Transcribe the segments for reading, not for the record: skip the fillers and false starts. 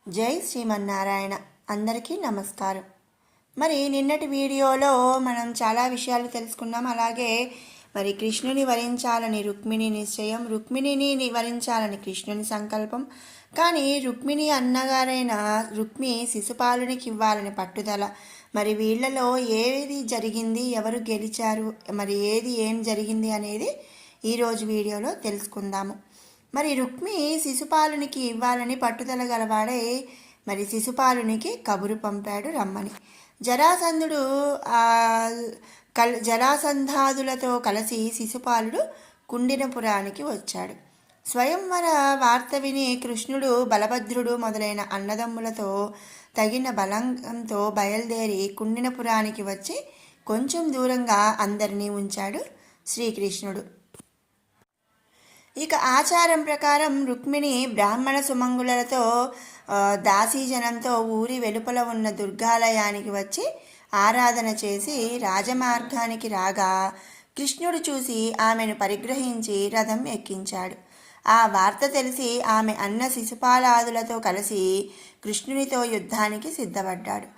జై శ్రీమన్నారాయణ. అందరికీ నమస్కారం. మరి నిన్నటి వీడియోలో మనం చాలా విషయాలు తెలుసుకున్నాం. అలాగే మరి కృష్ణుని వరించాలని రుక్మిణి నిశ్చయం, రుక్మిణిని వరించాలని కృష్ణుని సంకల్పం. కానీ రుక్మిణి అన్నగారైన రుక్మి శిశుపాలునికి ఇవ్వాలని పట్టుదల. మరి వీళ్లలో ఏది జరిగింది, ఎవరు గెలిచారు, మరి ఏం జరిగింది అనేది ఈరోజు వీడియోలో తెలుసుకుందాము. మరి రుక్మి శిశుపాలునికి ఇవ్వాలని పట్టుదల గలవాడే మరి శిశుపాలునికి కబురు పంపాడు రమ్మని. జరాసంధుడు జరాసంధాదులతో కలిసి శిశుపాలుడు కుండినపురానికి వచ్చాడు. స్వయంవర వార్త విని కృష్ణుడు, బలభద్రుడు మొదలైన అన్నదమ్ములతో తగిన బలంతో బయలుదేరి కుండినపురానికి వచ్చి కొంచెం దూరంగా అందరినీ ఉంచాడు శ్రీకృష్ణుడు. ఇక ఆచారం ప్రకారం రుక్మిణి బ్రాహ్మణ సుమంగులతో దాసీజనంతో ఊరి వెలుపల ఉన్న దుర్గాలయానికి వచ్చి ఆరాధన చేసి రాజమార్గానికి రాగా కృష్ణుడు చూసి ఆమెను పరిగ్రహించి రథం ఎక్కించాడు. ఆ వార్త తెలిసి ఆమె అన్న శిశుపాలాదులతో కలిసి కృష్ణునితో యుద్ధానికి సిద్ధపడ్డాడు.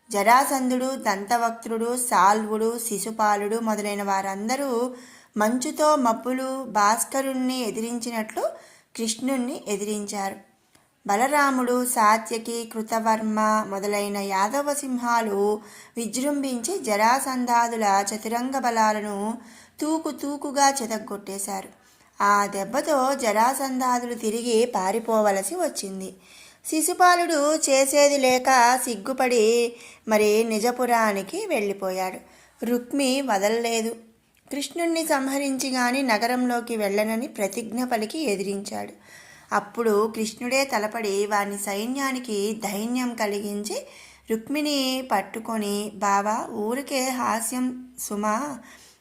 జరాసంధుడు, దంతవక్త్రుడు, సాల్వుడు, శిశుపాలుడు మొదలైన వారందరూ మంచుతో మబ్బులు భాస్కరుణ్ణి ఎదిరించినట్లు కృష్ణుణ్ణి ఎదిరించారు. బలరాముడు, సాత్యకి, కృతవర్మ మొదలైన యాదవ సింహాలు విజృంభించి జరాసంధాదుల చతురంగ బలాలను తూకుగా చెదగొట్టేశారు. ఆ దెబ్బతో జరాసంధాదులు తిరిగి పారిపోవలసి వచ్చింది. శిశుపాలుడు చేసేది లేక సిగ్గుపడి మరి నిజపురానికి వెళ్ళిపోయాడు. రుక్మి వదలలేదు. కృష్ణుణ్ణి సంహరించి గాని నగరంలోకి వెళ్ళనని ప్రతిజ్ఞ పలికి ఎదిరించాడు. అప్పుడు కృష్ణుడే తలపడి వాని సైన్యానికి ధైర్యం కలిగించి రుక్మిణి పట్టుకొని, బావా ఊరికే హాస్యం సుమా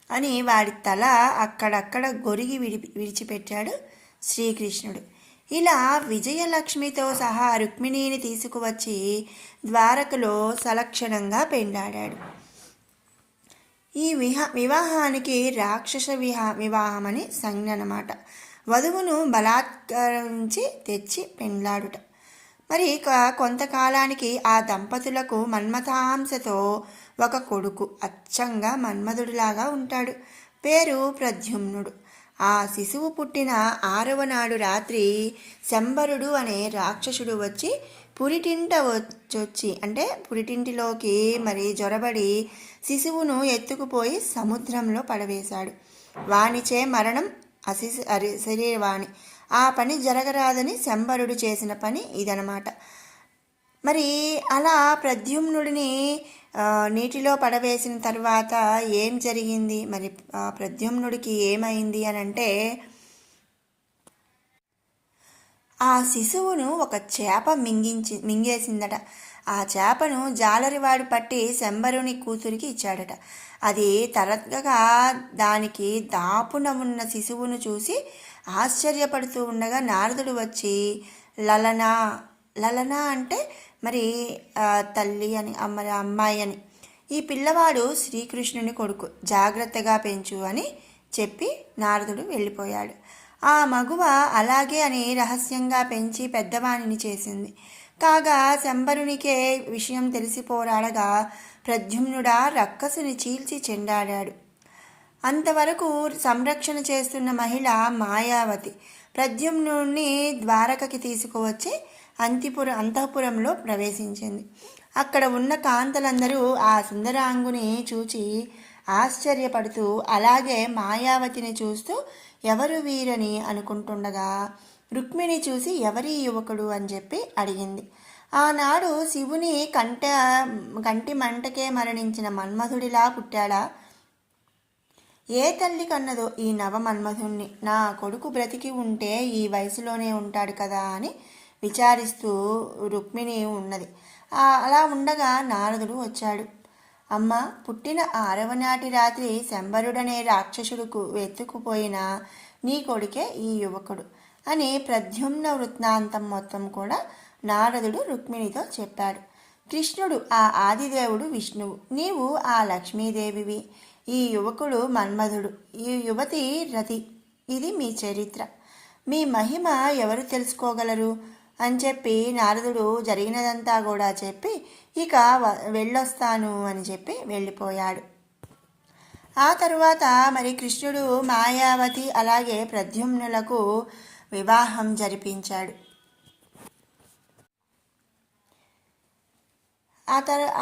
అని వాడి తల అక్కడక్కడ గొరిగి విడిచిపెట్టాడు శ్రీకృష్ణుడు. ఇలా విజయలక్ష్మితో సహా రుక్మిణిని తీసుకువచ్చి ద్వారకలో సలక్షణంగా పెండాడాడు. ఈ వివాహానికి రాక్షస వివాహమని సంజ్ఞ అన్నమాట. వధువును బలాత్కరించి తెచ్చి పెండ్లాడుట. మరి కొంతకాలానికి ఆ దంపతులకు మన్మథాంశతో ఒక కొడుకు అచ్చంగా మన్మధుడిలాగా ఉంటాడు. పేరు ప్రద్యుమ్నుడు. ఆ శిశువు పుట్టిన 6వ నాడు రాత్రి శంబరుడు అనే రాక్షసుడు వచ్చి పురిటింటిలోకి మరి జొరబడి శిశువును ఎత్తుకుపోయి సముద్రంలో పడవేశాడు. వానిచే మరణం శరీరవాణి. ఆ పని జరగరాదని శంబరుడు చేసిన పని ఇదనమాట. మరి అలా ప్రద్యుమ్నుడిని నీటిలో పడవేసిన తర్వాత ఏం జరిగింది, మరి ప్రద్యుమ్నుడికి ఏమైంది అని అంటే, ఆ శిశువును ఒక చేప మింగేసిందట. ఆ చేపను జాలరివాడు పట్టి శంబరుని కూతురికి ఇచ్చాడట. అది తరగగా దానికి దాపున ఉన్న శిశువును చూసి ఆశ్చర్యపడుతూ ఉండగా నారదుడు వచ్చి లలనా అంటే మరి తల్లి అని, అమ్మాయి అని, ఈ పిల్లవాడు శ్రీకృష్ణుని కొడుకు, జాగ్రత్తగా పెంచు అని చెప్పి నారదుడు వెళ్ళిపోయాడు. ఆ మగువ అలాగే అని రహస్యంగా పెంచి పెద్దవాణిని చేసింది. కాగా శంబరునికే విషయం తెలిసిపోరాడగా ప్రద్యుమ్నుడా రక్కసుని చీల్చి చెండాడాడు. అంతవరకు సంరక్షణ చేస్తున్న మహిళ మాయావతి ప్రద్యుమ్నుడిని ద్వారకకి తీసుకువచ్చి అంతఃపురంలో ప్రవేశించింది. అక్కడ ఉన్న కాంతలందరూ ఆ సుందరాంగుని చూచి ఆశ్చర్యపడుతూ అలాగే మాయావతిని చూస్తూ ఎవరు వీరని అనుకుంటుండగా రుక్మిణి చూసి ఎవరి యువకుడు అని చెప్పి అడిగింది. ఆనాడు శివుని కంటి మంటకే మరణించిన మన్మధుడిలా పుట్టాడా? ఏ తల్లి కన్నదో ఈ నవ మన్మధుణ్ణి? నా కొడుకు బ్రతికి ఉంటే ఈ వయసులోనే ఉంటాడు కదా అని విచారిస్తూ రుక్మిణి ఉన్నది. అలా ఉండగా నారదుడు వచ్చాడు. అమ్మ, పుట్టిన 6వ నాటి రాత్రి శంబరుడనే రాక్షసుడుకు వెతుకుపోయిన నీ కొడుకే ఈ యువకుడు అని ప్రద్యుమ్న వృత్తాంతం మొత్తం కూడా నారదుడు రుక్మిణితో చెప్పాడు. కృష్ణుడు ఆ ఆదిదేవుడు విష్ణువు, నీవు ఆ లక్ష్మీదేవివి, ఈ యువకుడు మన్మధుడు, ఈ యువతి రతి. ఇది మీ చరిత్ర. మీ మహిమ ఎవరు తెలుసుకోగలరు అని చెప్పి నారదుడు జరిగినదంతా కూడా చెప్పి ఇక వెళ్ళొస్తాను అని చెప్పి వెళ్ళిపోయాడు. ఆ తరువాత మరి కృష్ణుడు మాయావతి అలాగే ప్రద్యుమ్నులకు వివాహం జరిపించాడు.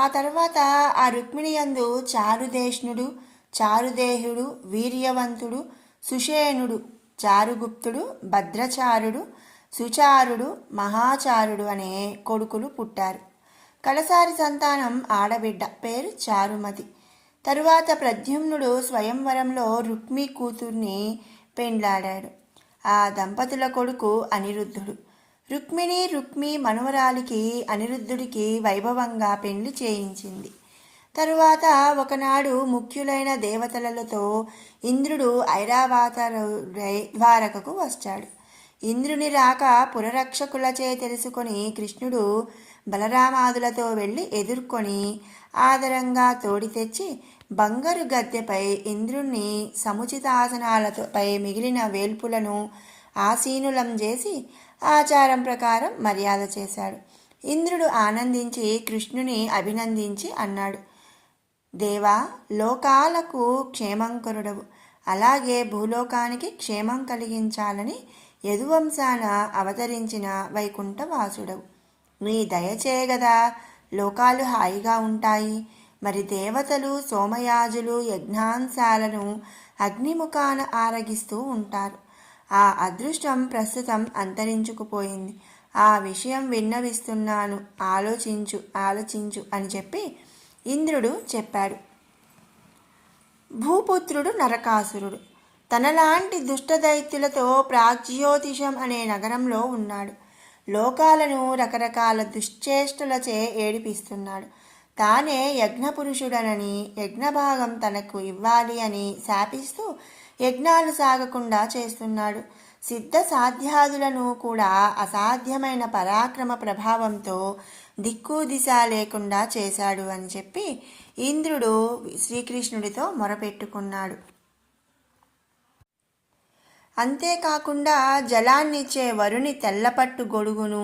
ఆ తర్వాత ఆ రుక్మిణి యందు చారుదేష్ణుడు, చారుదేహుడు, వీర్యవంతుడు, సుషేణుడు, చారుగుప్తుడు, భద్రచారుడు, సుచారుడు, మహాచారుడు అనే కొడుకులు పుట్టారు. కడసారి సంతానం ఆడబిడ్డ, పేరు చారుమతి. తరువాత ప్రద్యుమ్నుడు స్వయంవరంలో రుక్మి కూతుర్ని పెండ్లాడాడు. ఆ దంపతుల కొడుకు అనిరుద్ధుడు. రుక్మి మనుమరాలికి అనిరుద్ధుడికి వైభవంగా పెండ్లి చేయించింది. తరువాత ఒకనాడు ముఖ్యులైన దేవతలతో ఇంద్రుడు ఐరావతారుడై ద్వారకకు వచ్చాడు. ఇంద్రుని రాక పురరక్షకులచే తెలుసుకొని కృష్ణుడు బలరామాదులతో వెళ్ళి ఎదుర్కొని ఆదరంగా తోడి తెచ్చి బంగారు గద్దెపై ఇంద్రుణ్ణి సముచితాసనాలపై మిగిలిన వేల్పులను ఆసీనులం చేసి ఆచారం ప్రకారం మర్యాద చేశాడు. ఇంద్రుడు ఆనందించి కృష్ణుని అభినందించి అన్నాడు, దేవా, లోకాలకు క్షేమంకరుడవు, అలాగే భూలోకానికి క్షేమం కలిగించాలని యదువంశాన అవతరించిన వైకుంఠవాసుడవు. నీ దయచేయగదా లోకాలు హాయిగా ఉంటాయి. మరి దేవతలు సోమయాజులు యజ్ఞాంశాలను అగ్నిముఖాన ఆరగిస్తూ ఉంటారు. ఆ అదృష్టం ప్రస్తుతం అంతరించుకుపోయింది. ఆ విషయం విన్నవిస్తున్నాను, ఆలోచించు అని చెప్పి ఇంద్రుడు చెప్పాడు. భూపుత్రుడు నరకాసురుడు తనలాంటి దుష్టదైత్యులతో ప్రాగ్జ్యోతిషం అనే నగరంలో ఉన్నాడు. లోకాలను రకరకాల దుశ్చేష్టలచే ఏడిపిస్తున్నాడు. తానే యజ్ఞపురుషుడనని యజ్ఞభాగం తనకు ఇవ్వాలి అని శాపిస్తూ యజ్ఞాలు సాగకుండా చేస్తున్నాడు. సిద్ధ సాధ్యాదులను కూడా అసాధ్యమైన పరాక్రమ ప్రభావంతో దిక్కు దిశ లేకుండా చేశాడు అని చెప్పి ఇంద్రుడు శ్రీకృష్ణుడితో మొరపెట్టుకున్నాడు. అంతేకాకుండా జలాన్నిచ్చే వరుని తెల్లపట్టు గొడుగును,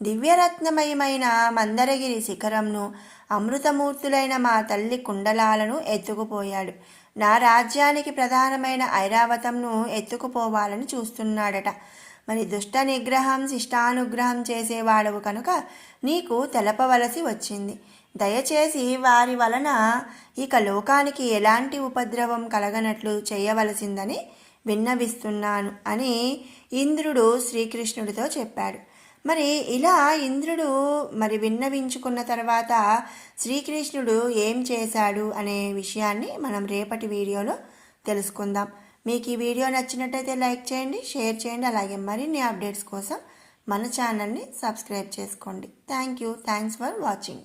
దివ్యరత్నమయమైన మందరగిరి శిఖరంను, అమృతమూర్తులైన మా తల్లి కుండలాలను ఎత్తుకుపోయాడు. నా రాజ్యానికి ప్రధానమైన ఐరావతంను ఎత్తుకుపోవాలని చూస్తున్నాడట. మరి దుష్ట నిగ్రహం శిష్టానుగ్రహం చేసేవాడవు కనుక నీకు తెలపవలసి వచ్చింది. దయచేసి వారి వలన ఇక లోకానికి ఎలాంటి ఉపద్రవం కలగనట్లు చేయవలసిందని విన్నవిస్తున్నాను అని ఇంద్రుడు శ్రీకృష్ణుడితో చెప్పాడు. మరి ఇలా ఇంద్రుడు విన్నవించుకున్న తర్వాత శ్రీకృష్ణుడు ఏం చేశాడు అనే విషయాన్ని మనం రేపటి వీడియోలో తెలుసుకుందాం. మీకు ఈ వీడియో నచ్చినట్టయితే లైక్ చేయండి, షేర్ చేయండి, అలాగే మరిన్ని అప్డేట్స్ కోసం మన ఛానల్ని సబ్స్క్రైబ్ చేసుకోండి. Thanks for watching.